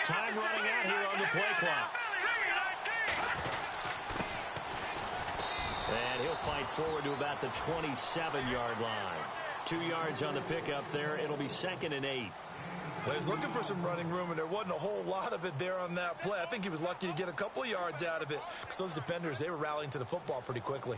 Time running out here on the play clock. And he'll fight forward to about the 27-yard line. 2 yards on the pickup there. It'll be 2nd and 8. Well, he's looking for some running room, and there wasn't a whole lot of it there on that play. I think he was lucky to get a couple of yards out of it because those defenders, they were rallying to the football pretty quickly.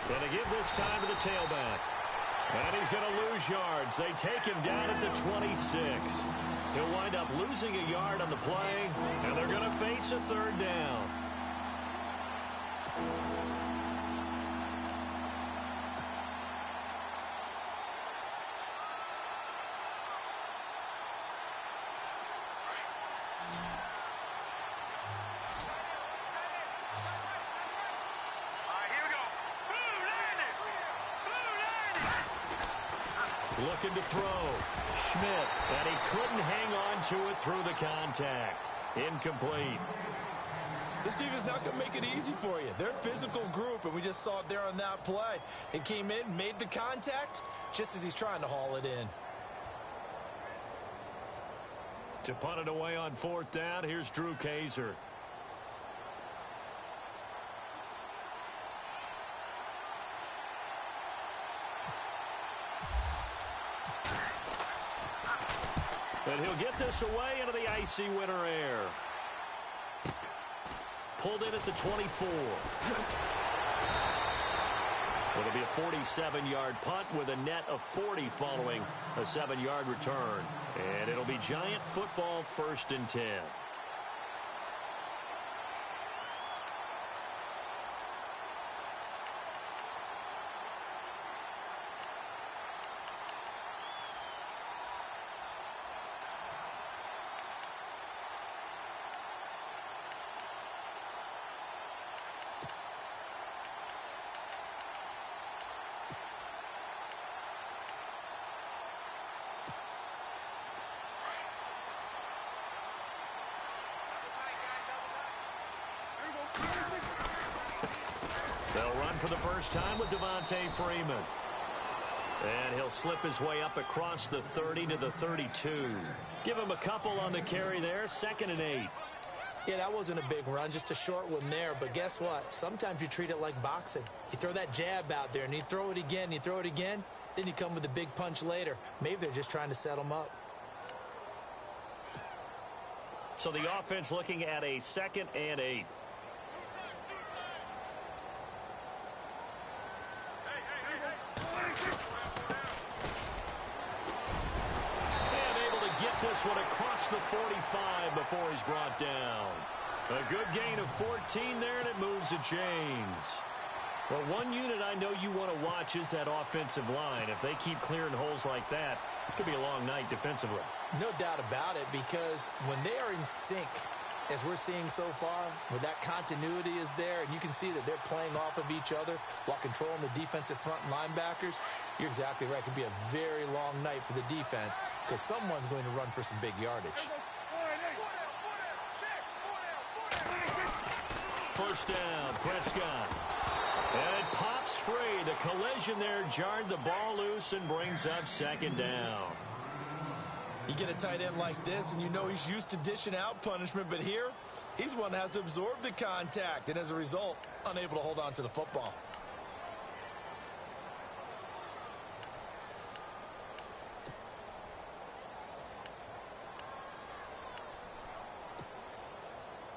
Going to give this time to the tailback. And he's going to lose yards. They take him down at the 26. He'll wind up losing a yard on the play, and they're going to face a 3rd down. Looking to throw. Schmidt. And he couldn't hang on to it through the contact. Incomplete. This team is not going to make it easy for you. They're a physical group, and we just saw it there on that play. It came in, made the contact, just as he's trying to haul it in. To punt it away on 4th down, here's Drew Kaiser. And he'll get this away into the icy winter air. Pulled in at the 24. It'll be a 47-yard punt with a net of 40 following a 7-yard return. And it'll be Giant football 1st and 10. They'll run for the first time with Devontae Freeman. And he'll slip his way up across the 30 to the 32. Give him a couple on the carry there. 2nd and 8. Yeah, that wasn't a big run, just a short one there. But guess what? Sometimes you treat it like boxing. You throw that jab out there, and you throw it again, you throw it again. Then you come with a big punch later. Maybe they're just trying to set them up. So the offense looking at a 2nd and 8. This one across the 45 before he's brought down. A good gain of 14 there, and it moves the chains. Well, one unit I know you want to watch is that offensive line. If they keep clearing holes like that, it could be a long night defensively. No doubt about it, because when they are in sync, as we're seeing so far, where that continuity is there, and you can see that they're playing off of each other while controlling the defensive front linebackers, you're exactly right. It could be a very long night for the defense because someone's going to run for some big yardage. First down, Prescott. And it pops free. The collision there jarred the ball loose and brings up 2nd down. You get a tight end like this, and you know he's used to dishing out punishment, but here, he's one that has to absorb the contact, and as a result, unable to hold on to the football.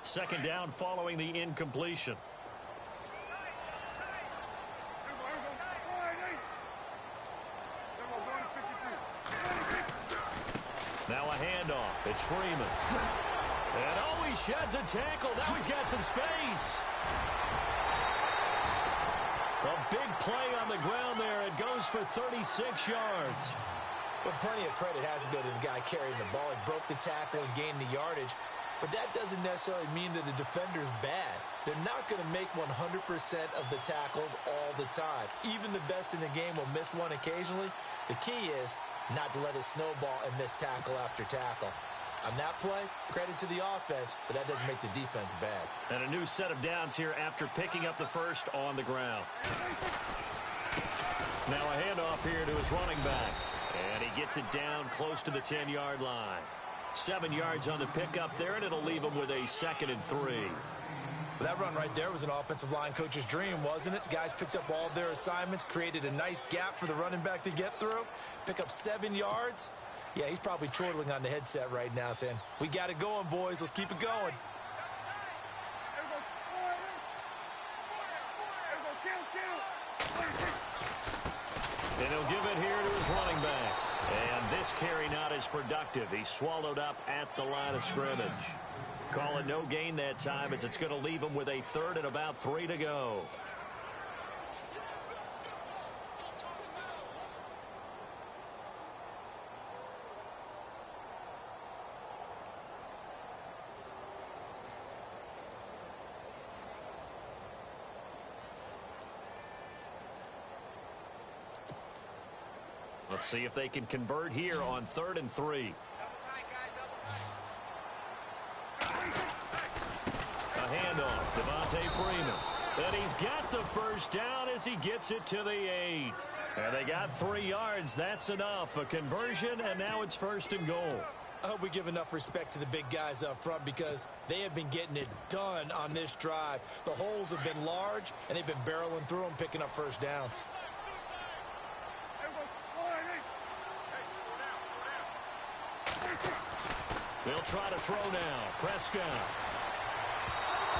Second down following the incompletion. Now a handoff. It's Freeman. And oh, he sheds a tackle. Now he's got some space. A big play on the ground there. It goes for 36 yards. But plenty of credit has to go to the guy carrying the ball. He broke the tackle and gained the yardage. But that doesn't necessarily mean that the defender's bad. They're not going to make 100% of the tackles all the time. Even the best in the game will miss one occasionally. The key is not to let it snowball and miss tackle after tackle. On that play, credit to the offense, but that doesn't make the defense bad. And a new set of downs here after picking up the first on the ground. Now a handoff here to his running back. And he gets it down close to the 10-yard line. 7 yards on the pickup there, and it'll leave him with a 2nd and 3. Well, that run right there was an offensive line coach's dream, wasn't it? Guys picked up all their assignments, created a nice gap for the running back to get through, pick up 7 yards. Yeah, he's probably chortling on the headset right now saying, we got it going, boys. Let's keep it going. And he'll give it here to his running back. And this carry not as productive. He swallowed up at the line of scrimmage. Call it no gain that time as it's going to leave him with a 3rd and about 3 to go. Let's see if they can convert here on 3rd and 3. A handoff, Devontae Freeman. And he's got the first down as he gets it to the 8. And they got 3 yards. That's enough. A conversion, and now it's 1st and goal. I hope we give enough respect to the big guys up front because they have been getting it done on this drive. The holes have been large, and they've been barreling through them, picking up first downs. They'll try to throw now. Prescott.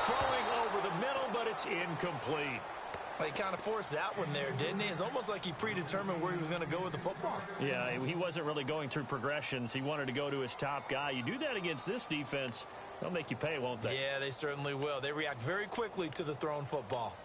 Throwing over the middle, but it's incomplete. Well, he kind of forced that one there, didn't he? It's almost like he predetermined where he was going to go with the football. Yeah, he wasn't really going through progressions. He wanted to go to his top guy. You do that against this defense, they'll make you pay, won't they? Yeah, they certainly will. They react very quickly to the thrown football.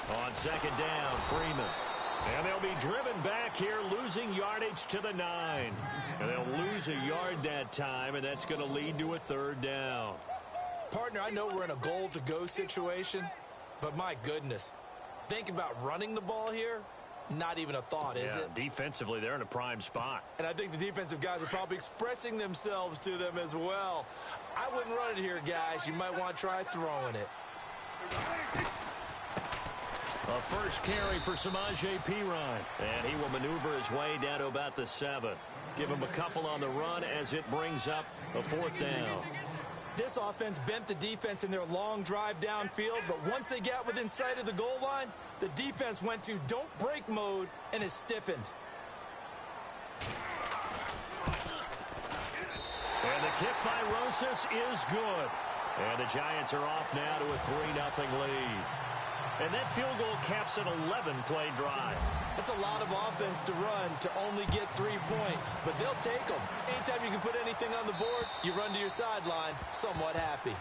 On 2nd down, Freeman. And they'll be driven back here, losing yardage to the 9. And they'll lose a yard that time, and that's going to lead to a 3rd down. Partner, I know we're in a goal-to-go situation, but my goodness. Think about running the ball here. Not even a thought, is it? Defensively, they're in a prime spot. And I think the defensive guys are probably expressing themselves to them as well. I wouldn't run it here, guys. You might want to try throwing it. A first carry for Samaje Perine. And he will maneuver his way down to about the 7. Give him a couple on the run as it brings up a 4th down. This offense bent the defense in their long drive downfield, but once they got within sight of the goal line, the defense went to don't break mode and is stiffened. And the kick by Rosas is good. And the Giants are off now to a 3-0 lead. And that field goal caps an 11-play drive. That's a lot of offense to run to only get 3 points, but they'll take them. Anytime you can put anything on the board, you run to your sideline somewhat happy.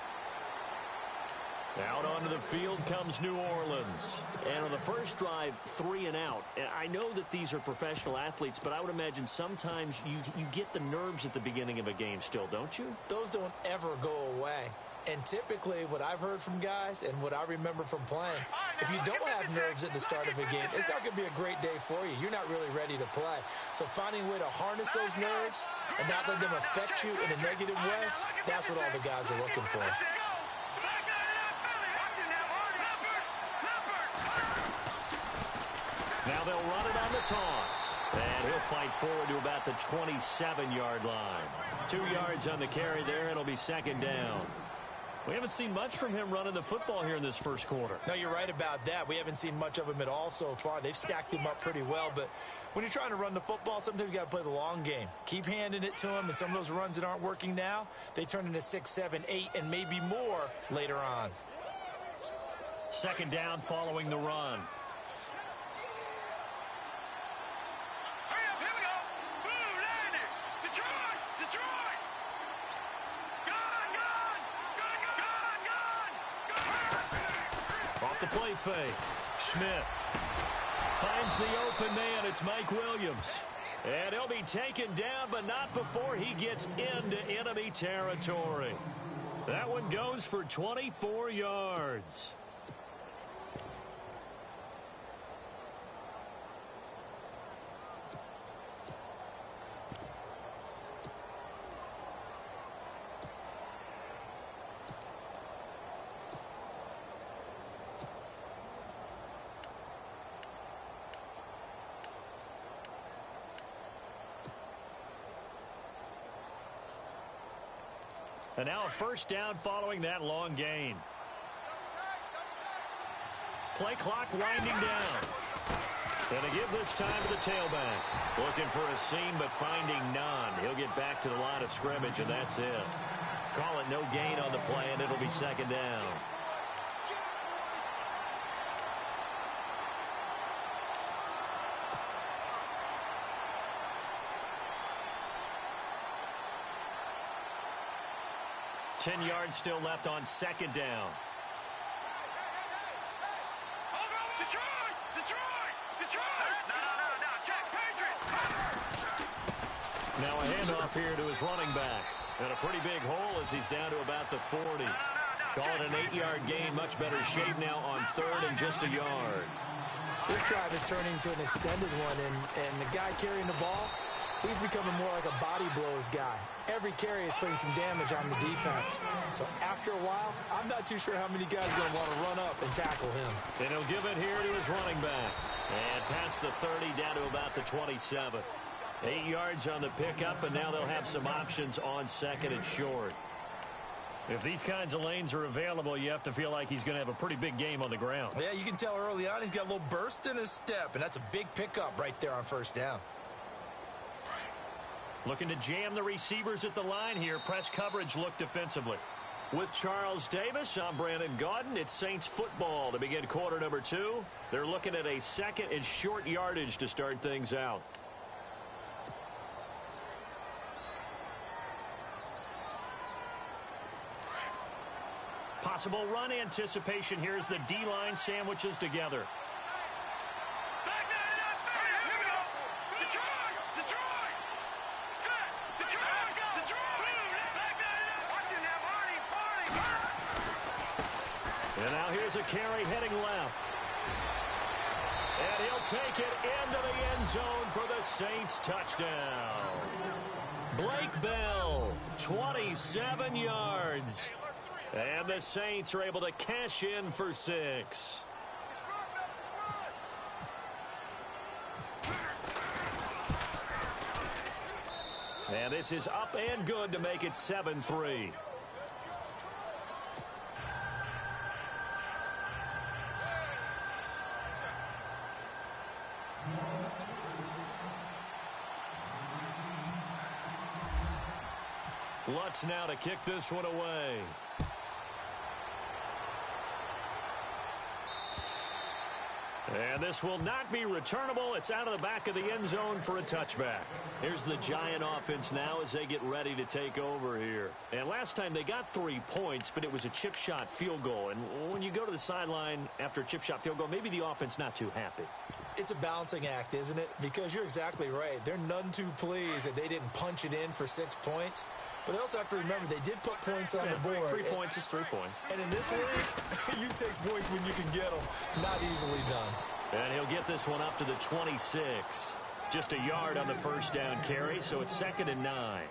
Out onto the field comes New Orleans. And on the first drive, 3 and out. And I know that these are professional athletes, but I would imagine sometimes you get the nerves at the beginning of a game still, don't you? Those don't ever go away. And typically, what I've heard from guys and what I remember from playing, if you don't have nerves at the start of a game, it's not going to be a great day for you. You're not really ready to play. So finding a way to harness those nerves and not let them affect you in a negative way, that's what all the guys are looking for. Now they'll run it on the toss. And he'll fight forward to about the 27-yard line. 2 yards on the carry there. It'll be 2nd down. We haven't seen much from him running the football here in this first quarter. No, you're right about that. We haven't seen much of him at all so far. They've stacked him up pretty well, but when you're trying to run the football, sometimes you got to play the long game. Keep handing it to him, and some of those runs that aren't working now, they turn into 6, 7, 8, and maybe more later on. Second down following the run. Hurry up, here we go. Boom, landed. Detroit, Detroit. Gone. Off the play fake. Schmidt finds the open man. It's Mike Williams. And he'll be taken down, but not before he gets into enemy territory. That one goes for 24 yards. And now a first down following that long gain. Play clock winding down. And to give this time to the tailback. Looking for a seam, but finding none. He'll get back to the line of scrimmage, and that's it. Call it no gain on the play, and it'll be second down. Ten yards still left on second down. Detroit! Detroit! Detroit! No, check, Patriots! Now a handoff here to his running back. And a pretty big hole as he's down to about the 40. Call it an 8-yard gain. Much better shape now on third and just a yard. This drive is turning into an extended one, and the guy carrying the ball, he's becoming more like a body blows guy. Every carry is putting some damage on the defense. So after a while, I'm not too sure how many guys are going to want to run up and tackle him. And he'll give it here to his running back. And past the 30 down to about the 27. 8 yards on the pickup, and now they'll have some options on second and short. If these kinds of lanes are available, you have to feel like he's going to have a pretty big game on the ground. Yeah, you can tell early on he's got a little burst in his step, and that's a big pickup right there on first down. Looking to jam the receivers at the line here. Press coverage look defensively. With Charles Davis, I'm Brandon Gaudin. It's Saints football to begin quarter number 2. They're looking at a second and short yardage to start things out. Possible run anticipation here as the D-line sandwiches together. And now here's a carry heading left. And he'll take it into the end zone for the Saints touchdown. Blake Bell, 27 yards. And the Saints are able to cash in for 6. And this is up and good to make it 7-3. Lutz now to kick this one away. And this will not be returnable. It's out of the back of the end zone for a touchback. Here's the Giant offense now as they get ready to take over here. And last time they got 3 points, but it was a chip shot field goal. And when you go to the sideline after a chip shot field goal, maybe the offense not too happy. It's a balancing act, isn't it? Because you're exactly right. They're none too pleased that they didn't punch it in for 6 points. But they also have to remember they did put points on the board. 3 points is 3 points. And in this league, you take points when you can get them. Not easily done. And he'll get this one up to the 26. Just a yard on the first down carry, so it's 2nd and 9.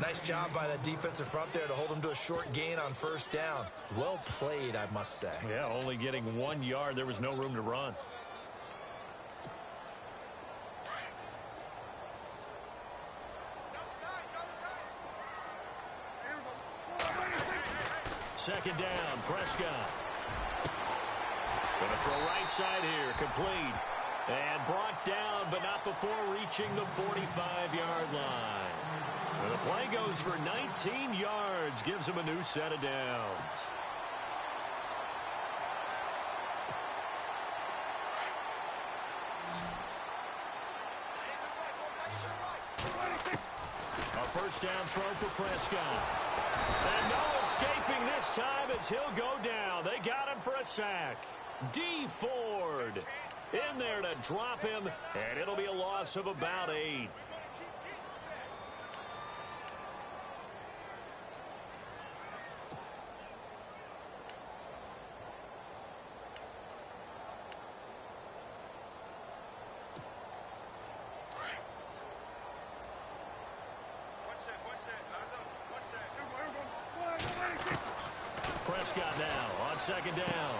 Nice job by that defensive front there to hold him to a short gain on first down. Well played, I must say. Yeah, only getting 1 yard. There was no room to run. Second down, Prescott. Going to throw right side here, complete. And brought down, but not before reaching the 45-yard line. And the play goes for 19 yards, gives him a new set of downs. first down throw for Prescott. And no escaping this time as he'll go down. They got him for a sack. D. Ford in there to drop him, and it'll be a loss of about 8. Prescott now on second down.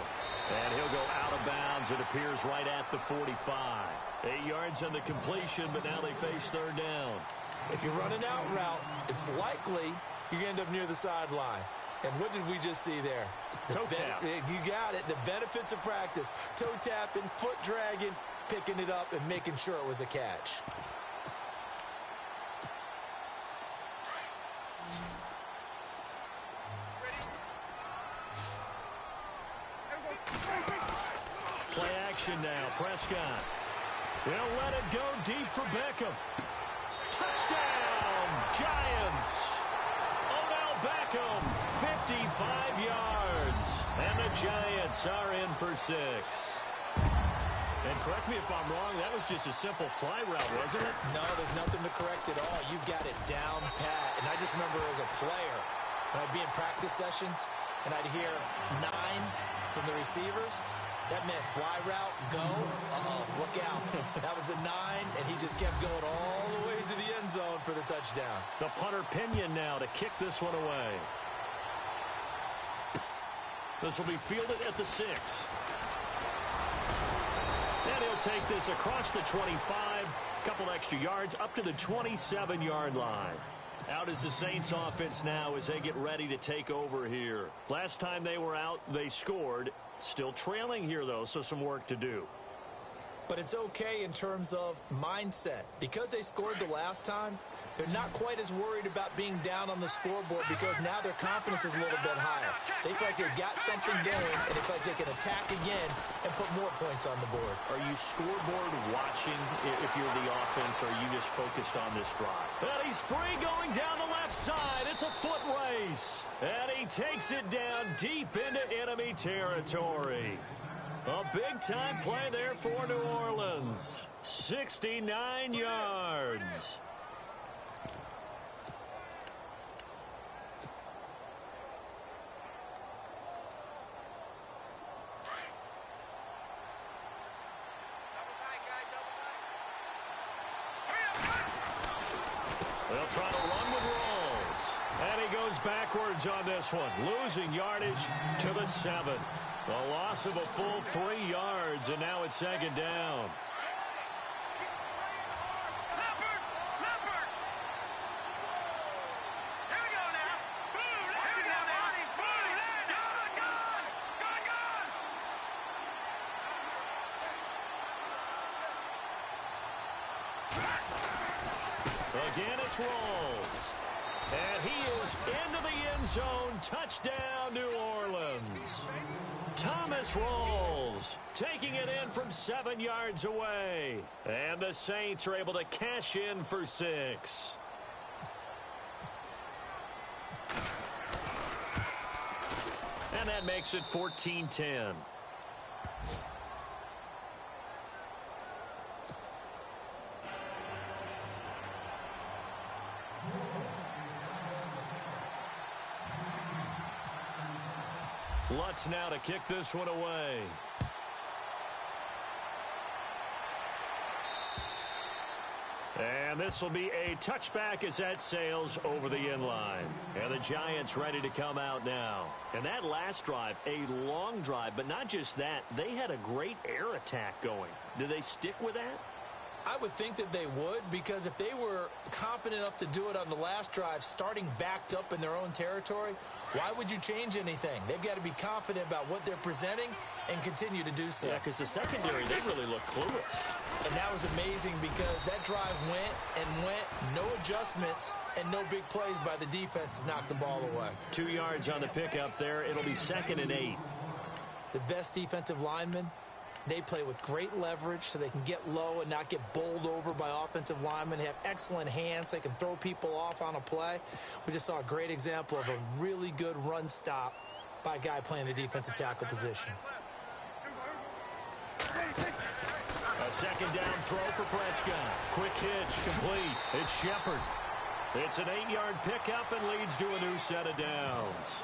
And he'll go out of bounds. It appears right at the 45. 8 yards on the completion, but now they face third down. If you're running out route, it's likely you're going to end up near the sideline. And what did we just see there? Toe tap. You got it. The benefits of practice. Toe tapping, foot dragging, picking it up, and making sure it was a catch. Play action now. Prescott. They'll let it go deep for Beckham. Touchdown, Giants. Odell Beckham, 55 yards. And the Giants are in for 6. And correct me if I'm wrong, that was just a simple fly route, wasn't it? No, there's nothing to correct at all. You've got it down pat. And I just remember as a player, when I'd be in practice sessions, and I'd hear 9 from the receivers, that meant fly route, go, look out. That was the 9, and he just kept going all the way to the end zone for the touchdown. The punter Pinion now to kick this one away. This will be fielded at the 6. And he'll take this across the 25, couple extra yards up to the 27-yard line. Out is the Saints offense now as they get ready to take over here. Last time they were out, they scored. Still trailing here, though, so some work to do. But it's okay in terms of mindset. Because they scored the last time, they're not quite as worried about being down on the scoreboard because now their confidence is a little bit higher. They feel like they've got something going, and they feel like they can attack again and put more points on the board. Are you scoreboard watching if you're the offense, or are you just focused on this drive? And he's free going down the left side. It's a foot race. And he takes it down deep into enemy territory. A big-time play there for New Orleans. 69 yards. They'll try to run with Rolls. And he goes backwards on this one, losing yardage to the 7. A loss of a full 3 yards, and now it's second down. Again, it's Rolls. And he is into the end zone. Touchdown, New Orleans. Thomas Rolls taking it in from 7 yards away. And the Saints are able to cash in for 6. And that makes it 14-10. Lutz now to kick this one away. And this will be a touchback as that sails over the end line. And the Giants ready to come out now. And that last drive, a long drive, but not just that. They had a great air attack going. Do they stick with that? I would think that they would, because if they were confident enough to do it on the last drive, starting backed up in their own territory, why would you change anything? They've got to be confident about what they're presenting and continue to do so. Yeah, because the secondary, they really look clueless. And that was amazing because that drive went and went, no adjustments, and no big plays by the defense to knock the ball away. 2 yards on the pickup there. It'll be 2nd and 8. The best defensive lineman They play with great leverage so they can get low and not get bowled over by offensive linemen. They have excellent hands. They can throw people off on a play. We just saw a great example of a really good run stop by a guy playing the defensive tackle position. A second down throw for Prescott. Quick hitch, complete. It's Shepard. It's an 8-yard pickup and leads to a new set of downs.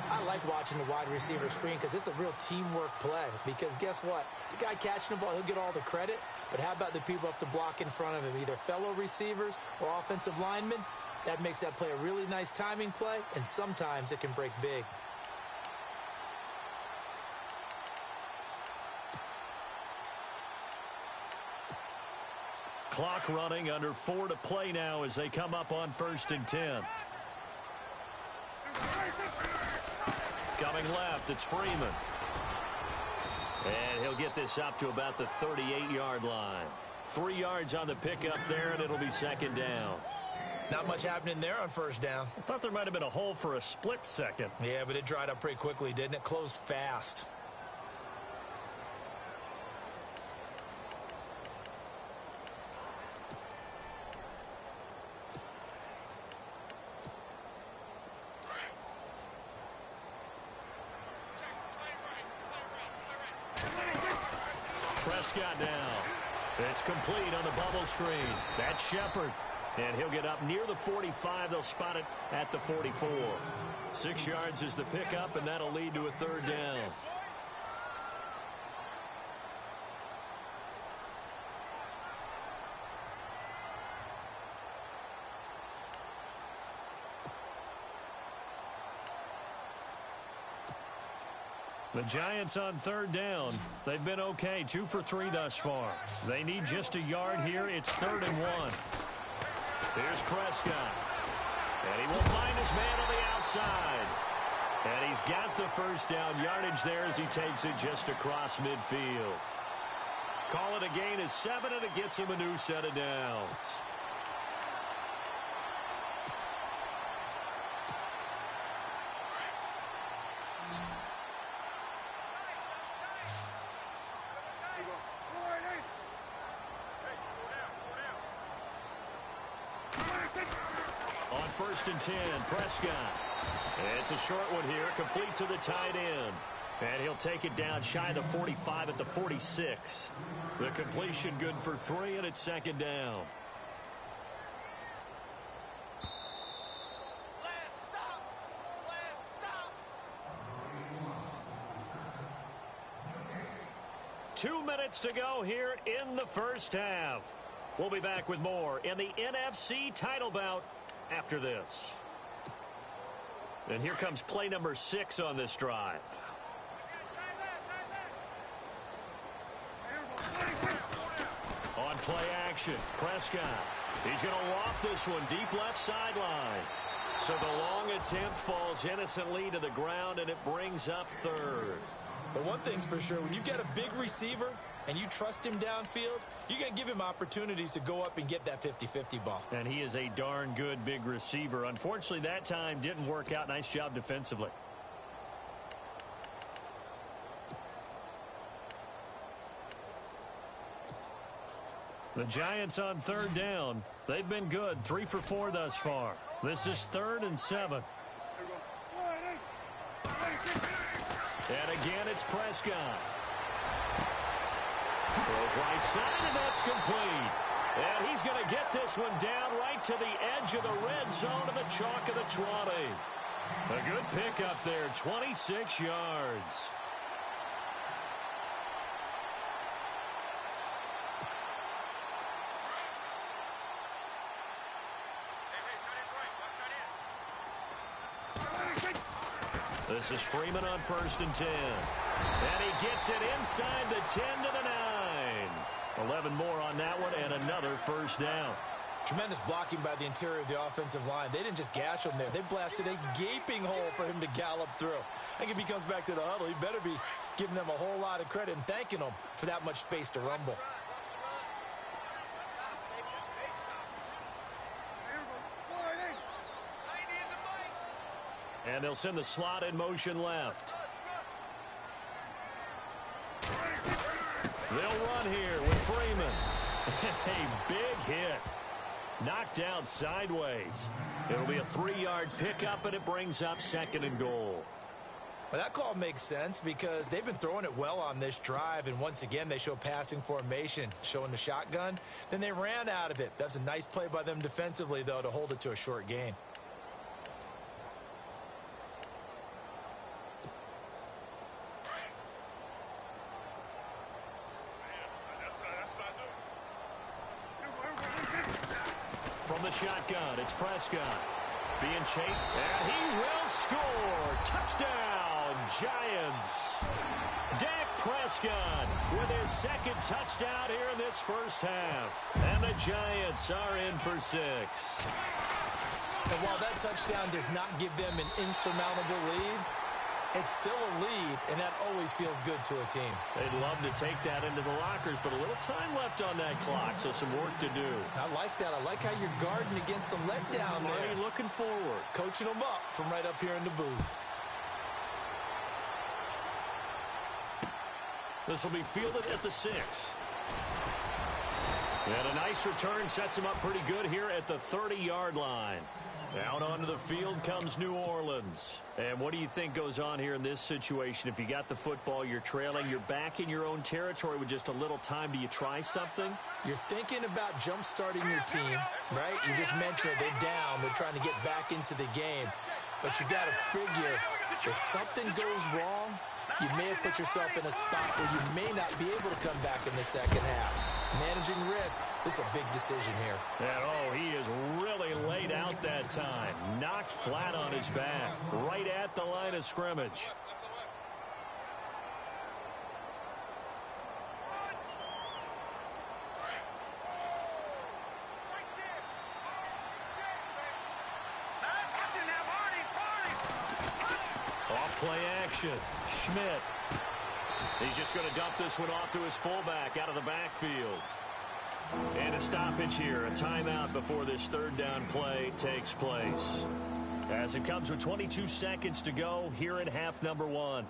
I like watching the wide receiver screen because it's a real teamwork play. Because guess what? The guy catching the ball, he'll get all the credit. But how about the people who have to block in front of him, either fellow receivers or offensive linemen? That makes that play a really nice timing play, and sometimes it can break big. Clock running, under 4 to play now as they come up on 1st and 10. Coming left, it's Freeman. And he'll get this up to about the 38-yard line. 3 yards on the pickup there, and it'll be second down. Not much happening there on first down. I thought there might have been a hole for a split second. Yeah, but it dried up pretty quickly, didn't it? Closed fast. Prescott now. It's complete on the bubble screen. That's Shepard. And he'll get up near the 45. They'll spot it at the 44. 6 yards is the pickup, and that'll lead to a third down. The Giants on third down. They've been okay, 2 for 3 thus far. They need just a yard here. It's 3rd and 1. Here's Prescott. And he will find his man on the outside. And he's got the first down yardage there as he takes it just across midfield. Call it a gain of 7, and it gets him a new set of downs. On 1st and 10, Prescott. It's a short one here, complete to the tight end. And he'll take it down shy of the 45 at the 46. The completion good for 3, and it's second down. Two minutes to go here in the first half. We'll be back with more in the NFC title bout after this. And here comes play number 6 on this drive. On play action, Prescott. He's going to loft this one deep left sideline. So the long attempt falls innocently to the ground, and it brings up 3rd. But one thing's for sure, when you get a big receiver and you trust him downfield, you're going to give him opportunities to go up and get that 50-50 ball. And he is a darn good big receiver. Unfortunately, that time didn't work out. Nice job defensively. The Giants on third down. They've been good, 3 for 4 thus far. This is 3rd and 7. And again, it's Prescott. Throws right side, and that's complete. And he's going to get this one down right to the edge of the red zone of the chalk of the 20. A good pickup there, 26 yards. This is Freeman on 1st and 10. And he gets it inside the 10 to the 9. 11 more on that one, and another first down. Tremendous blocking by the interior of the offensive line. They didn't just gash him there. They blasted a gaping hole for him to gallop through. I think if he comes back to the huddle, he better be giving them a whole lot of credit and thanking them for that much space to rumble. And they'll send the slot in motion left. They'll run here with Freeman. A big hit. Knocked out sideways. It'll be a 3-yard pickup, and it brings up 2nd and goal. Well, that call makes sense because they've been throwing it well on this drive, and once again, they show passing formation, showing the shotgun. Then they ran out of it. That's a nice play by them defensively, though, to hold it to a short gain. From the shotgun, it's Prescott. Being chased, and he will score. Touchdown, Giants. Dak Prescott with his 2nd touchdown here in this first half. And the Giants are in for 6. And while that touchdown does not give them an insurmountable lead, it's still a lead, and that always feels good to a team. They'd love to take that into the lockers, but a little time left on that clock, so some work to do. I like that. I like how you're guarding against a letdown there. Already looking forward. Coaching them up from right up here in the booth. This will be fielded at the 6. And a nice return sets him up pretty good here at the 30-yard line. Out onto the field comes New Orleans. And what do you think goes on here in this situation? If you got the football, you're trailing, you're back in your own territory with just a little time. Do you try something? You're thinking about jump-starting your team, right? You just mentioned it. They're down. They're trying to get back into the game. But you got to figure if something goes wrong, you may have put yourself in a spot where you may not be able to come back in the second half. Managing risk, this is a big decision here. And, oh, he is really laid out that time. Knocked flat on his back, right at the line of scrimmage. Off-play action. Schmidt. He's just going to dump this one off to his fullback out of the backfield. And a stoppage here, a timeout before this 3rd down play takes place. As it comes with 22 seconds to go here in half number 1.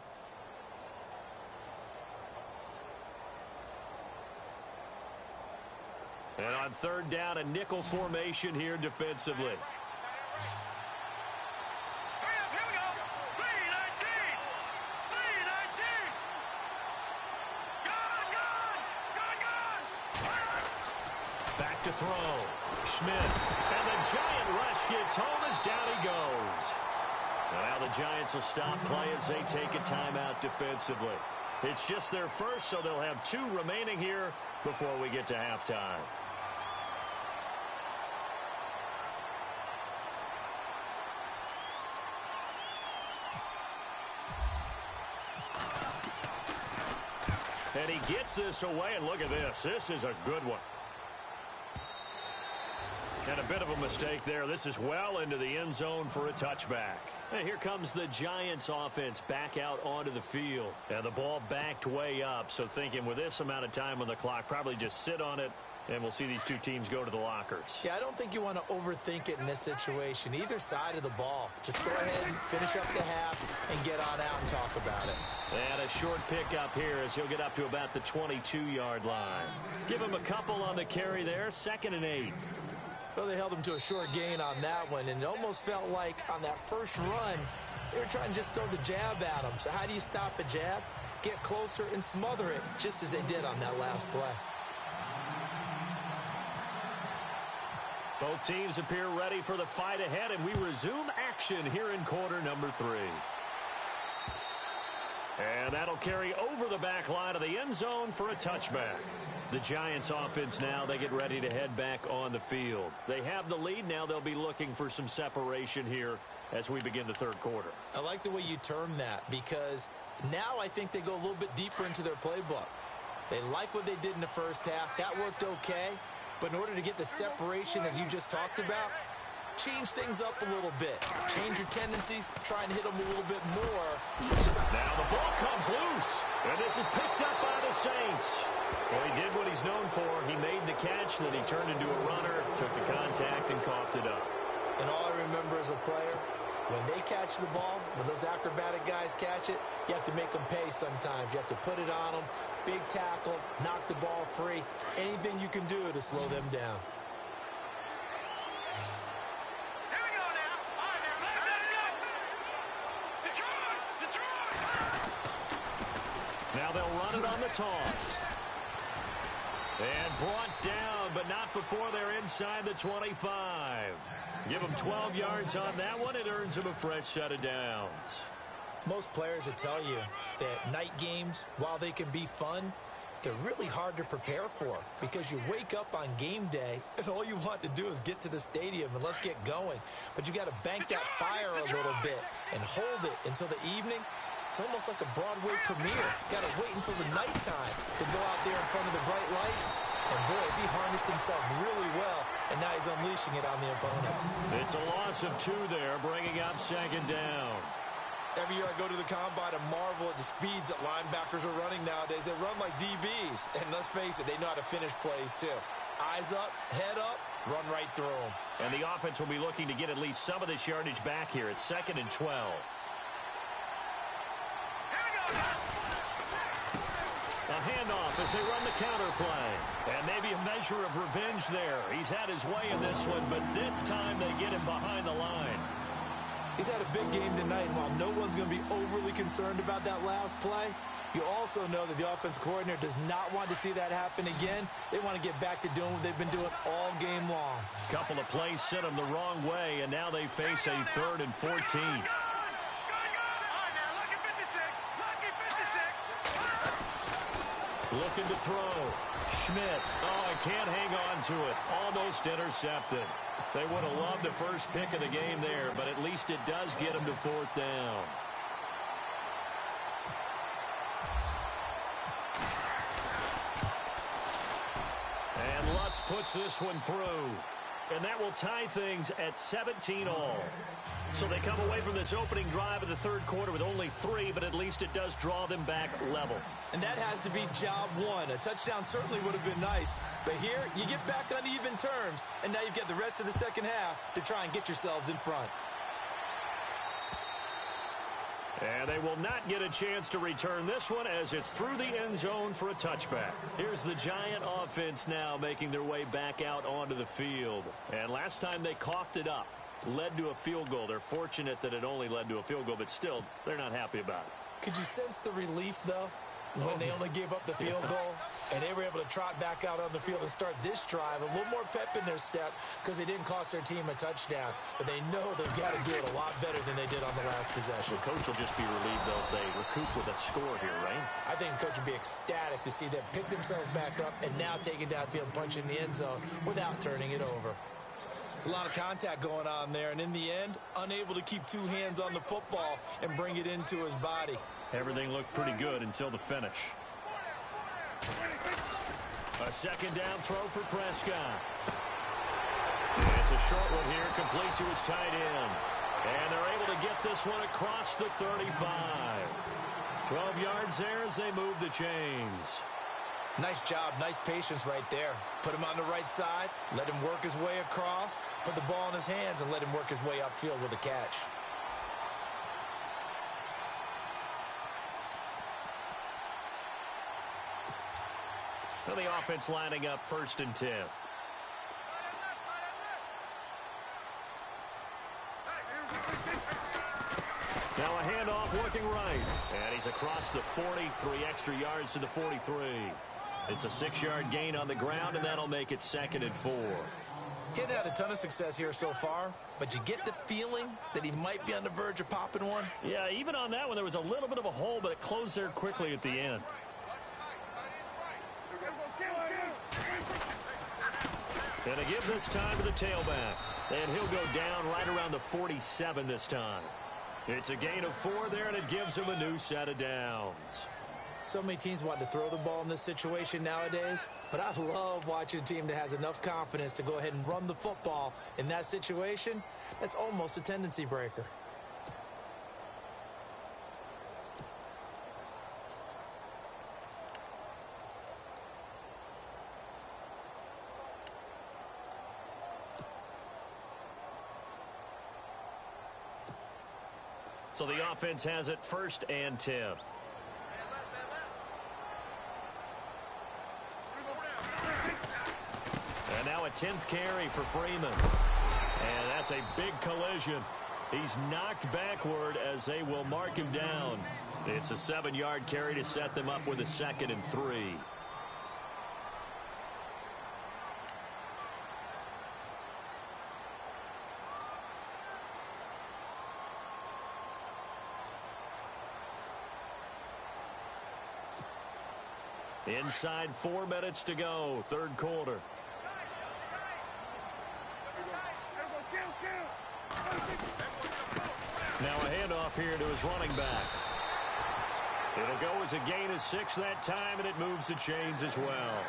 And on 3rd down, a nickel formation here defensively. Back to throw. Schmidt. And the Giant rush gets home as down he goes. Now the Giants will stop play as they take a timeout defensively. It's just their first, so they'll have 2 remaining here before we get to halftime. And he gets this away, and look at this. This is a good one. And a bit of a mistake there. This is well into the end zone for a touchback. And here comes the Giants offense back out onto the field. And the ball backed way up. So thinking with this amount of time on the clock, probably just sit on it, and we'll see these 2 teams go to the lockers. Yeah, I don't think you want to overthink it in this situation. Either side of the ball. Just go ahead and finish up the half and get on out and talk about it. And a short pickup here as he'll get up to about the 22-yard line. Give him a couple on the carry there. 2nd and 8. Well, they held him to a short gain on that one, and it almost felt like on that first run, they were trying to just throw the jab at him. So how do you stop a jab? Get closer and smother it, just as they did on that last play. Both teams appear ready for the fight ahead, and we resume action here in quarter number 3. And that'll carry over the back line of the end zone for a touchback. The Giants offense now, they get ready to head back on the field. They have the lead. Now they'll be looking for some separation here as we begin the 3rd quarter. I like the way you term that because now I think they go a little bit deeper into their playbook. They like what they did in the first half. That worked okay. But in order to get the separation that you just talked about, change things up a little bit. Change your tendencies, try and hit them a little bit more. Now the ball comes loose, and this is picked up by the Saints. Well, he did what he's known for. He made the catch, then he turned into a runner, took the contact, and coughed it up. And all I remember as a player, When they catch the ball, when those acrobatic guys catch it, you have to make them pay sometimes. You have to put it on them, big tackle, knock the ball free, anything you can do to slow them down. Here we go now. All right, now, let's go. Detroit! Detroit! Now they'll run it on the toss. And brought down, but not before they're inside the 25. Give them 12 yards on that one. It earns them a fresh set of downs. Most players will tell you that night games, while they can be fun, they're really hard to prepare for because you wake up on game day and all you want to do is get to the stadium and let's get going. But you got to bank that fire a little bit and hold it until the evening. It's almost like a Broadway premiere. Got to wait until the nighttime to go out there in front of the bright lights. And boy, has he harnessed himself really well, and now he's unleashing it on the opponents. It's a loss of 2 there, bringing up second down. Every year I go to the combine and marvel at the speeds that linebackers are running nowadays. They run like DBs, and let's face it, they know how to finish plays too. Eyes up, head up, run right through them. And the offense will be looking to get at least some of this yardage back here. It's 2nd and 12. A handoff as they run the counter play. And maybe a measure of revenge there. He's had his way in this one, but this time they get him behind the line. He's had a big game tonight, and while no one's going to be overly concerned about that last play, you also know that the offense coordinator does not want to see that happen again. They want to get back to doing what they've been doing all game long. Couple of plays sent them the wrong way, and now they face a 3rd and 14. Looking to throw. Schmidt. Oh, I can't hang on to it. Almost intercepted. They would have loved the first pick of the game there, but at least it does get them to 4th down. And Lutz puts this one through. And that will tie things at 17 all. So they come away from this opening drive of the 3rd quarter with only 3, but at least it does draw them back level. And that has to be job one. A touchdown certainly would have been nice. But here, you get back on even terms, and now you've got the rest of the second half to try and get yourselves in front. And they will not get a chance to return this one as it's through the end zone for a touchback. Here's the Giant offense now making their way back out onto the field. And last time they coughed it up, led to a field goal. They're fortunate that it only led to a field goal, but still, they're not happy about it. Could you sense the relief, though, when they only gave up the field goal? And they were able to trot back out on the field and start this drive. A little more pep in their step because they didn't cost their team a touchdown. But they know they've got to do it a lot better than they did on the last possession. The coach will just be relieved, though, if they recoup with a score here, right? I think the coach would be ecstatic to see them pick themselves back up and now take it downfield and punch in the end zone without turning it over. It's a lot of contact going on there, and in the end, unable to keep 2 hands on the football and bring it into his body. Everything looked pretty good until the finish. A second down throw for Prescott. It's a short one here, complete to his tight end. And they're able to get this one across the 35. 12 yards there as they move the chains. Nice job, nice patience right there. Put him on the right side, let him work his way across, put the ball in his hands, and let him work his way upfield with a catch. So the offense lining up 1st and 10. Now a handoff looking right. And he's across the 43 extra yards to the 43. It's a 6-yard gain on the ground, and that'll make it 2nd and 4. He hadn't had a ton of success here so far, but you get the feeling that he might be on the verge of popping one. Yeah, even on that one, there was a little bit of a hole, but it closed there quickly at the end. And a give this time to the tailback. And he'll go down right around the 47 this time. It's a gain of 4 there, and it gives him a new set of downs. So many teams want to throw the ball in this situation nowadays, but I love watching a team that has enough confidence to go ahead and run the football in that situation. That's almost a tendency breaker. So the offense has it 1st and 10. And now a 10th carry for Freeman. And that's a big collision. He's knocked backward as they will mark him down. It's a 7-yard carry to set them up with a 2nd and 3. Inside 4 minutes to go, 3rd quarter. Now a handoff here to his running back. It'll go as a gain of 6 that time, and it moves the chains as well.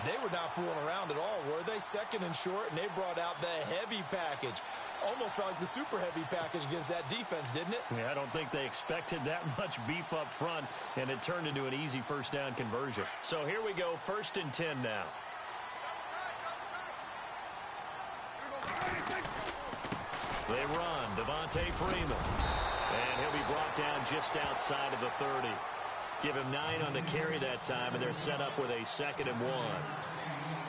They were not fooling around at all, were they? 2nd and short, and they brought out the heavy package. Almost felt like the super heavy package against that defense, didn't it? Yeah, I don't think they expected that much beef up front, and it turned into an easy 1st down conversion. So here we go, 1st and 10 now. They run, Devontae Freeman. And he'll be brought down just outside of the 30. Give him 9 on the carry that time, and they're set up with a 2nd and 1.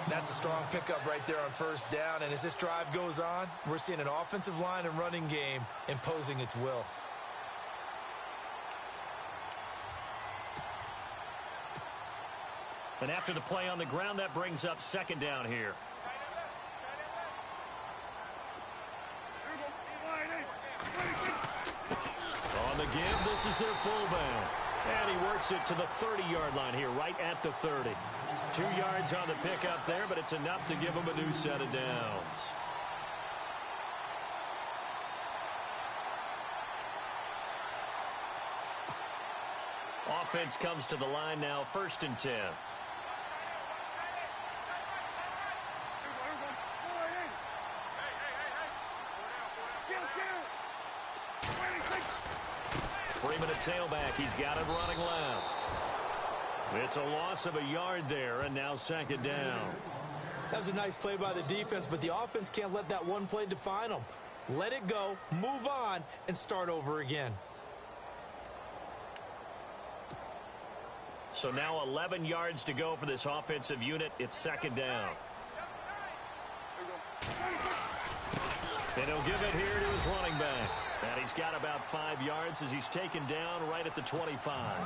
That's a strong pickup right there on 1st down, and as this drive goes on, we're seeing an offensive line and running game imposing its will. And after the play on the ground, that brings up 2nd down here. On the give, this is their fullback. And he works it to the 30-yard line here, right at the 30. 2 yards on the pickup there, but it's enough to give him a new set of downs. Offense comes to the line now, 1st and 10. Freeman at tailback. He's got it running left. It's a loss of a yard there, and now 2nd down. That was a nice play by the defense, but the offense can't let that one play define them. Let it go, move on, and start over again. So now 11 yards to go for this offensive unit. It's 2nd down. And he'll give it here to his running back. And he's got about 5 yards as he's taken down right at the 25.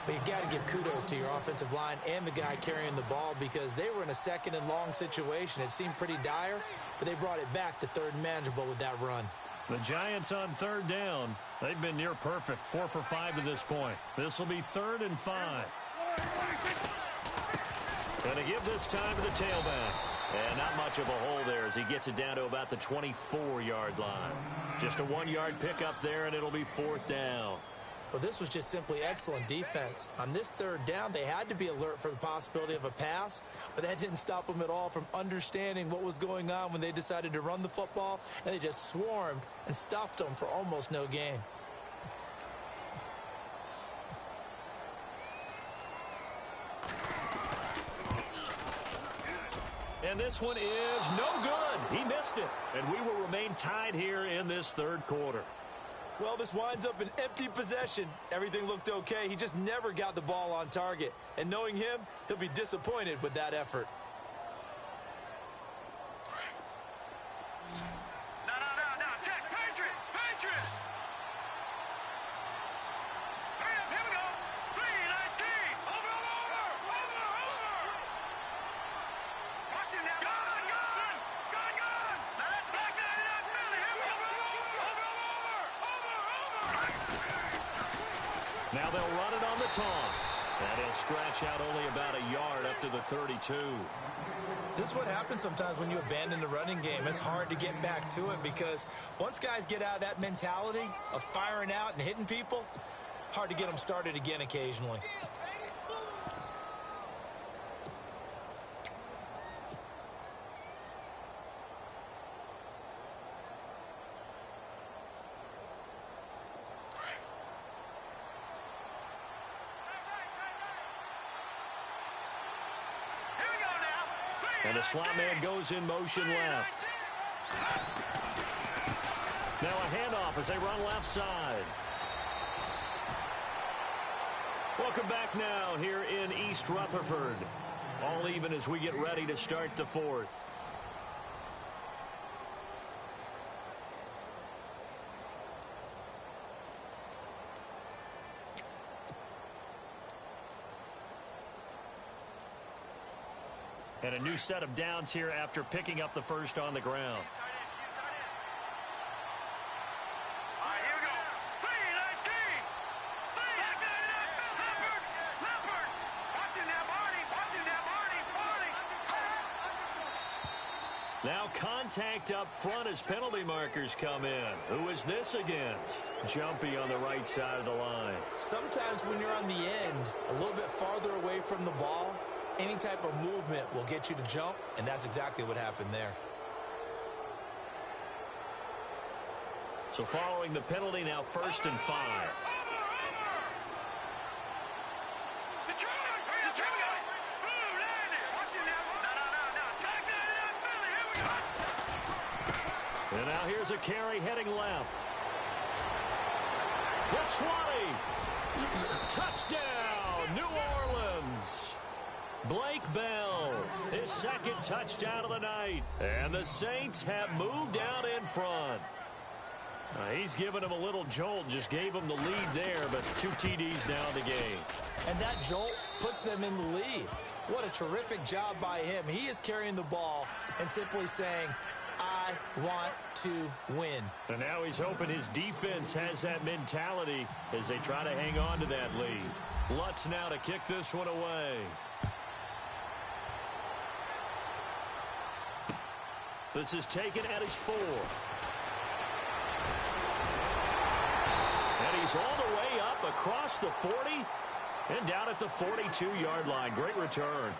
But you got to give kudos to your offensive line and the guy carrying the ball because they were in a 2nd and long situation. It seemed pretty dire, but they brought it back to 3rd and manageable with that run. The Giants on 3rd down. They've been near perfect, 4 for 5 to this point. This will be 3rd and 5. Going to give this time to the tailback. And not much of a hole there as he gets it down to about the 24-yard line. Just a 1-yard pickup there, and it'll be 4th down. Well, this was just simply excellent defense. On this 3rd down, they had to be alert for the possibility of a pass, but that didn't stop them at all from understanding what was going on when they decided to run the football, and they just swarmed and stuffed them for almost no gain. And this one is no good. He missed it. And we will remain tied here in this 3rd quarter. Well, this winds up an empty possession. Everything looked okay. He just never got the ball on target. And knowing him, he'll be disappointed with that effort. No. Check. Patriot. Hurry up. Here we go. 3-19. Over. Watch him now. Gone. Now that's back 99 Philly. Here we go. Over. Now they'll run it on the toss. And he'll scratch out only about a yard up to the 32. This is what happens sometimes when you abandon the running game. It's hard to get back to it because once guys get out of that mentality of firing out and hitting people, hard to get them started again occasionally. And the slot man goes in motion left. Now a handoff half as they run left side. Welcome back now here in East Rutherford. All even as we get ready to start the fourth. And a new set of downs here after picking up the first on the ground. Now contact up front as penalty markers come in. Who is this against? Jumpy on the right side of the line. Sometimes when you're on the end, a little bit farther away from the ball, any type of movement will get you to jump, and that's exactly what happened there. So following the penalty, now 1st and 5. And now here's a carry heading left. The 20. Touchdown, New Orleans. Blake Bell, his second touchdown of the night. And the Saints have moved out in front. He's given him a little jolt, just gave him the lead there, but 2 TDs now in the game. And that jolt puts them in the lead. What a terrific job by him. He is carrying the ball and simply saying, I want to win. And now he's hoping his defense has that mentality as they try to hang on to that lead. Lutz now to kick this one away. This is taken at his 4. And he's all the way up across the 40 and down at the 42-yard line. Great return.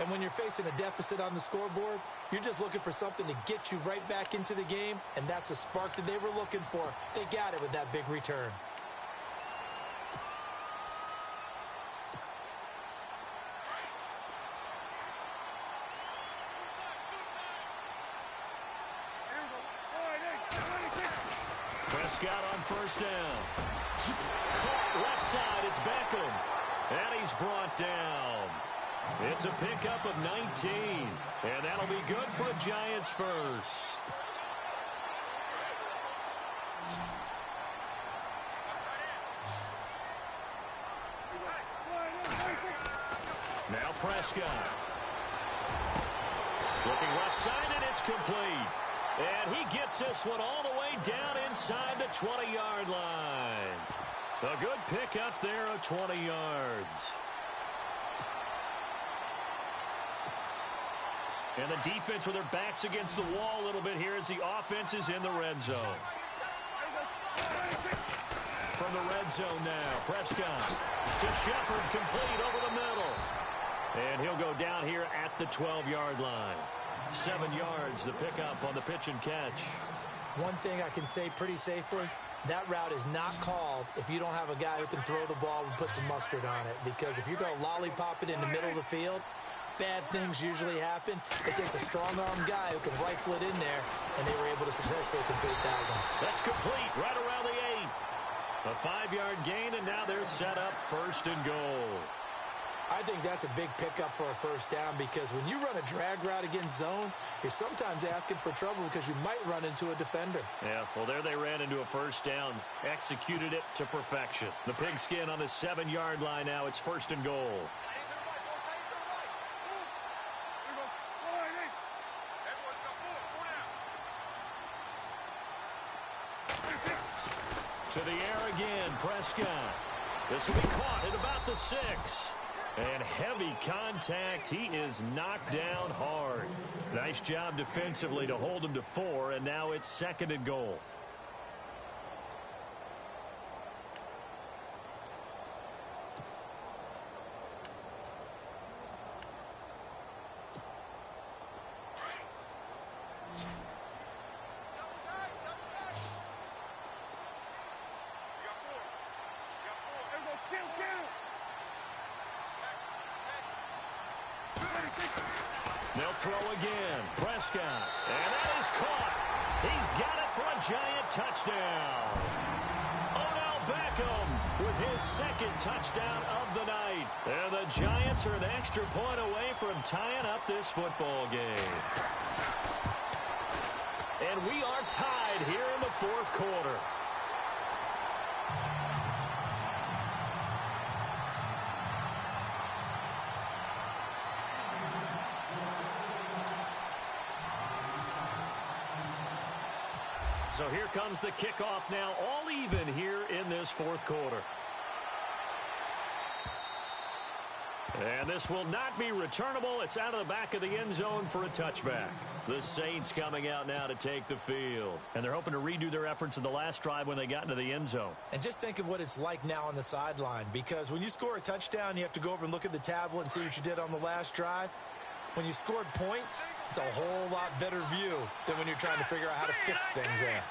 And when you're facing a deficit on the scoreboard, you're just looking for something to get you right back into the game, and that's the spark that they were looking for. They got it with that big return. Prescott on 1st down. Caught left side, it's Beckham. And he's brought down. It's a pickup of 19. And that'll be good for a Giants first. Now Prescott. Looking left side, and it's complete. And he gets this one all the way down inside the 20-yard line. A good pickup there of 20 yards. And the defense with their backs against the wall a little bit here as the offense is in the red zone. From the red zone now, Prescott to Shepard, complete over the middle. And he'll go down here at the 12-yard line. 7 yards, the pickup on the pitch and catch. One thing I can say pretty safely, that route is not called if you don't have a guy who can throw the ball and put some mustard on it. Because if you're going to lollipop it in the middle of the field, bad things usually happen. It takes a strong-arm guy who can rifle it in there, and they were able to successfully complete that one. That's complete right around the 8. A 5-yard gain, and now they're set up 1st and goal. I think that's a big pickup for a 1st down because when you run a drag route against zone, you're sometimes asking for trouble because you might run into a defender. Yeah, well, there they ran into a 1st down, executed it to perfection. The pigskin on the 7-yard line now. It's 1st and goal. To the air again, Prescott. This will be caught at about the 6. And heavy contact. He is knocked down hard. Nice job defensively to hold him to 4, and now it's 2nd and goal. They'll throw again. Prescott. And that is caught. He's got it for a Giant touchdown. Odell Beckham with his second touchdown of the night. And the Giants are an extra point away from tying up this football game. And we are tied here in the fourth quarter. So here comes the kickoff now, all even here in this fourth quarter. And this will not be returnable. It's out of the back of the end zone for a touchback. The Saints coming out now to take the field. And they're hoping to redo their efforts in the last drive when they got into the end zone. And just think of what it's like now on the sideline, because when you score a touchdown, you have to go over and look at the tablet and see what you did on the last drive. When you scored points, it's a whole lot better view than when you're trying to figure out how to fix things there.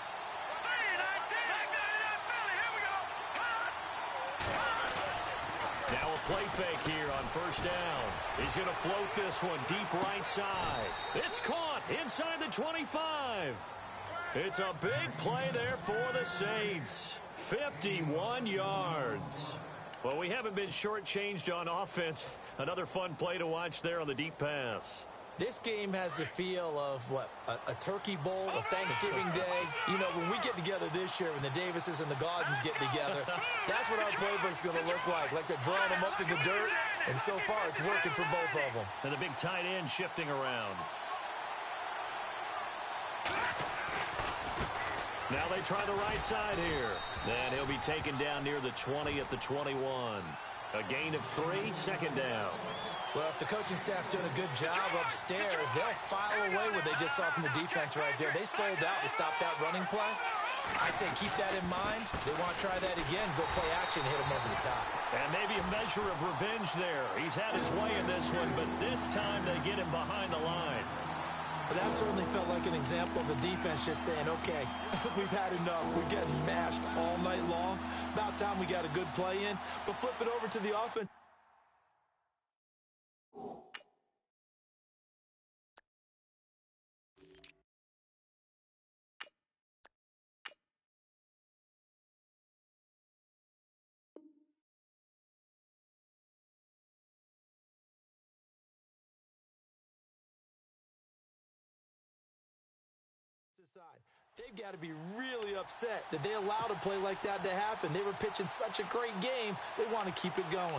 Now a play fake here on first down. He's going to float this one deep right side. It's caught inside the 25. It's a big play there for the Saints. 51 yards. Well, we haven't been shortchanged on offense. Another fun play to watch there on the deep pass. This game has the feel of, what, a turkey bowl, a Thanksgiving day. You know, when we get together this year, when the Davises and the Gardens get together, that's what our playbook's going to look like. Like they're drawing them up in the dirt, and so far it's working for both of them. And the big tight end shifting around. Now they try the right side here. And he'll be taken down near the 20 at the 21. A gain of 3, second down. Well, if the coaching staff's doing a good job upstairs, they'll file away what they just saw from the defense right there. They sold out to stop that running play. I'd say keep that in mind. They want to try that again. Go play action, hit them over the top. And maybe a measure of revenge there. He's had his way in this one, but this time they get him behind the line. But that certainly felt like an example of the defense just saying, okay, we've had enough. We're getting mashed all night long. About time we got a good play in. But flip it over to the offense. Side. They've got to be really upset that they allowed a play like that to happen. They were pitching such a great game, they want to keep it going.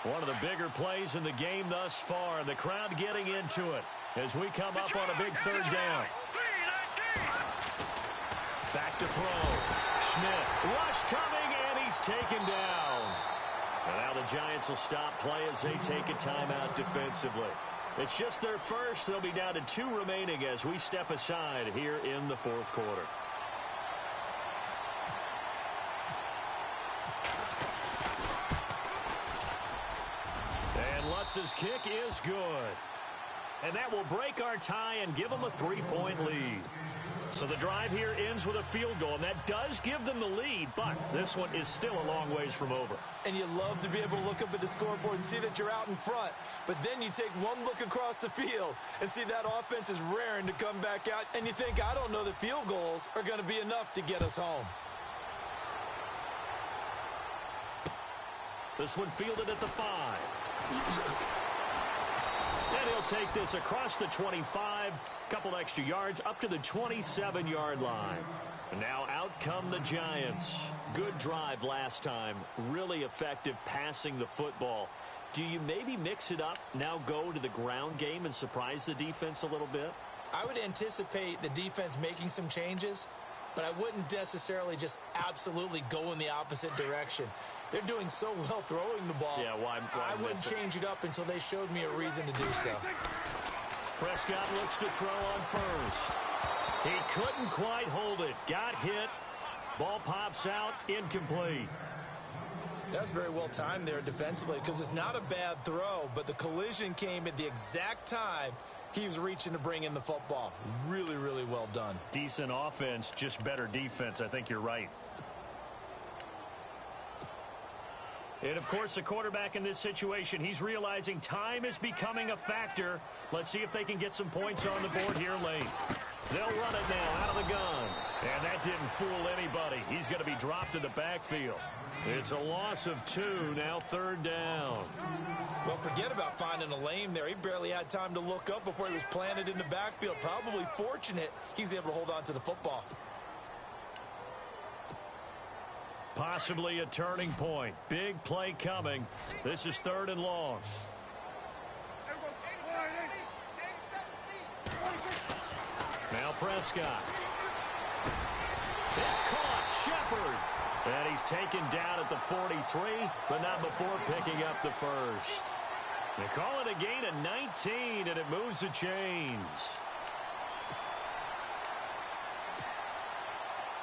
One of the bigger plays in the game thus far. The crowd getting into it as we come up on a big third down. Back to throw. Schmidt, rush coming, and he's taken down. And now the Giants will stop play as they take a timeout defensively. It's just their first. They'll be down to 2 remaining as we step aside here in the fourth quarter. And Lutz's kick is good. And that will break our tie and give them a 3-point lead. So the drive here ends with a field goal, and that does give them the lead, but this one is still a long ways from over. And you love to be able to look up at the scoreboard and see that you're out in front, but then you take one look across the field and see that offense is raring to come back out, and you think, I don't know that field goals are going to be enough to get us home. This one fielded at the 5. And he'll take this across the 25, couple extra yards up to the 27-yard line. And now out come the Giants. Good drive last time. Really effective passing the football. Do you maybe mix it up, now go to the ground game and surprise the defense a little bit? I would anticipate the defense making some changes, but I wouldn't necessarily just absolutely go in the opposite direction. They're doing so well throwing the ball. Yeah, why I wouldn't change it up until they showed me a reason to do so. Prescott looks to throw on first. He couldn't quite hold it. Got hit. Ball pops out. Incomplete. That's very well timed there defensively because it's not a bad throw, but the collision came at the exact time he was reaching to bring in the football. Really, really well done. Decent offense, just better defense. I think you're right. And, of course, the quarterback in this situation, he's realizing time is becoming a factor. Let's see if they can get some points on the board here late. They'll run it now out of the gun. And that didn't fool anybody. He's going to be dropped in the backfield. It's a loss of 2, now 3rd down. Well, forget about finding a lane there. He barely had time to look up before he was planted in the backfield. Probably fortunate he was able to hold on to the football. Possibly a turning point. Big play coming. This is 3rd and long. Now Prescott. It's caught. Shepard. And he's taken down at the 43, but not before picking up the first. They call it a gain of 19, and it moves the chains.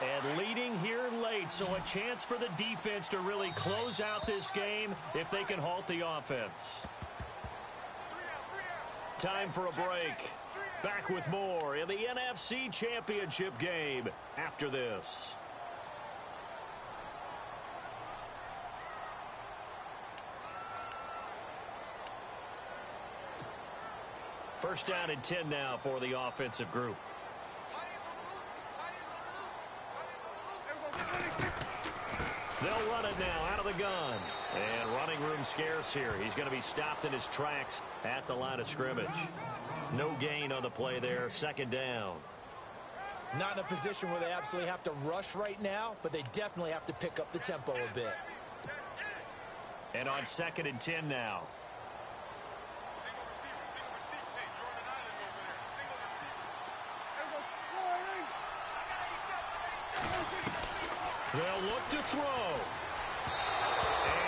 And leading here late, so a chance for the defense to really close out this game if they can halt the offense. Time for a break. Back with more in the NFC Championship game after this. First down and 10 now for the offensive group. They'll run it now out of the gun. And running room scarce here. He's going to be stopped in his tracks at the line of scrimmage. No gain on the play there. 2nd down. Not in a position where they absolutely have to rush right now, but they definitely have to pick up the tempo a bit. And on 2nd and 10 now. They'll look to throw.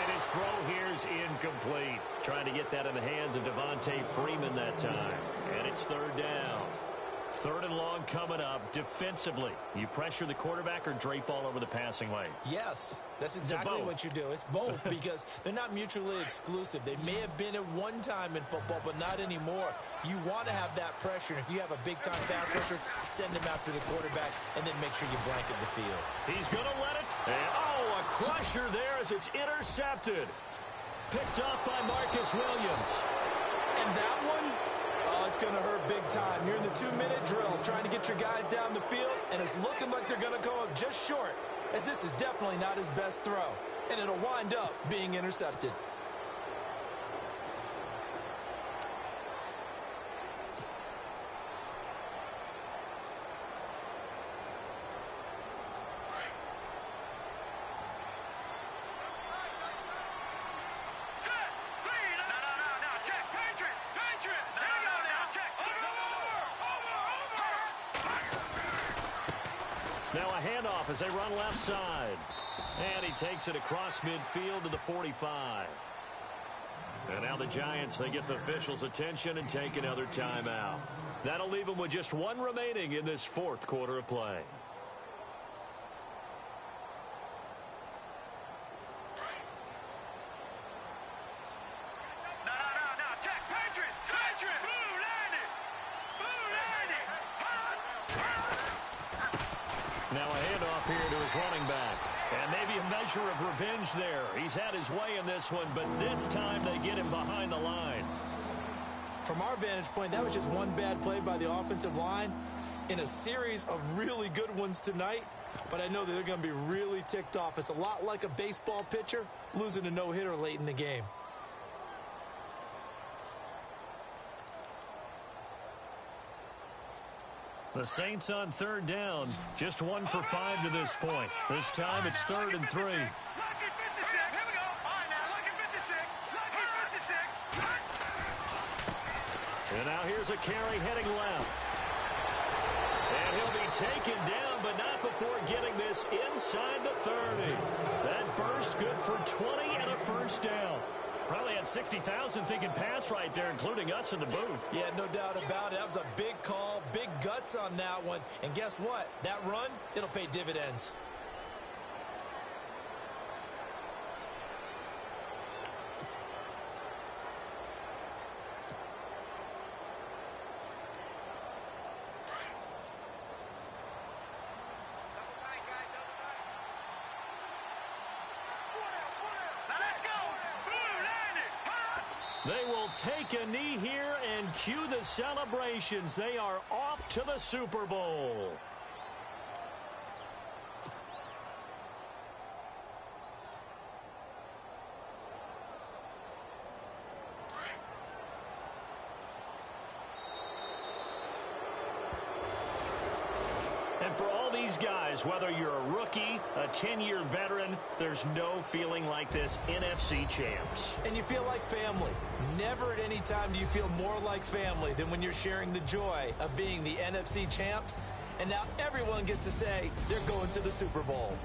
And his throw here is incomplete. Trying to get that in the hands of Devontae Freeman that time. And it's 3rd down. 3rd and long coming up. Defensively, you pressure the quarterback or drape all over the passing lane? Yes, that's exactly what you do. It's both because they're not mutually exclusive. They may have been at one time in football, but not anymore. You want to have that pressure. And if you have a big-time pass rusher, send him after the quarterback and then make sure you blanket the field. He's going to let it. And, a crusher there as it's intercepted. Picked up by Marcus Williams. And that one, it's going to hurt big time. You're in the 2-minute drill trying to get your guys down the field, and it's looking like they're going to go up just short, as this is definitely not his best throw, and it'll wind up being intercepted. Now a handoff as they run left side. And he takes it across midfield to the 45. And now the Giants, they get the officials' attention and take another timeout. That'll leave them with just 1 remaining in this 4th quarter of play. Now a handoff here to his running back. And maybe a measure of revenge there. He's had his way in this one, but this time they get him behind the line. From our vantage point, that was just one bad play by the offensive line in a series of really good ones tonight. But I know that they're going to be really ticked off. It's a lot like a baseball pitcher losing a no-hitter late in the game. The Saints on 3rd down, just 1 for 5 to this point. This time it's 3rd and 3. And now here's a carry heading left. And he'll be taken down, but not before getting this inside the 30. That burst good for 20 and a first down. Probably had 60,000 thinking pass right there, including us in the booth. Yeah, no doubt about it. That was a big call, big guts on that one. And guess what? That run, it'll pay dividends. Now let's go! They will take a knee here and cue the celebrations. They are off to the Super Bowl. And for all these guys, whether you're a rookie, a 10-year veteran, there's no feeling like this NFC champs. And you feel like family. Never at any time do you feel more like family than when you're sharing the joy of being the NFC champs. And now everyone gets to say they're going to the Super Bowl.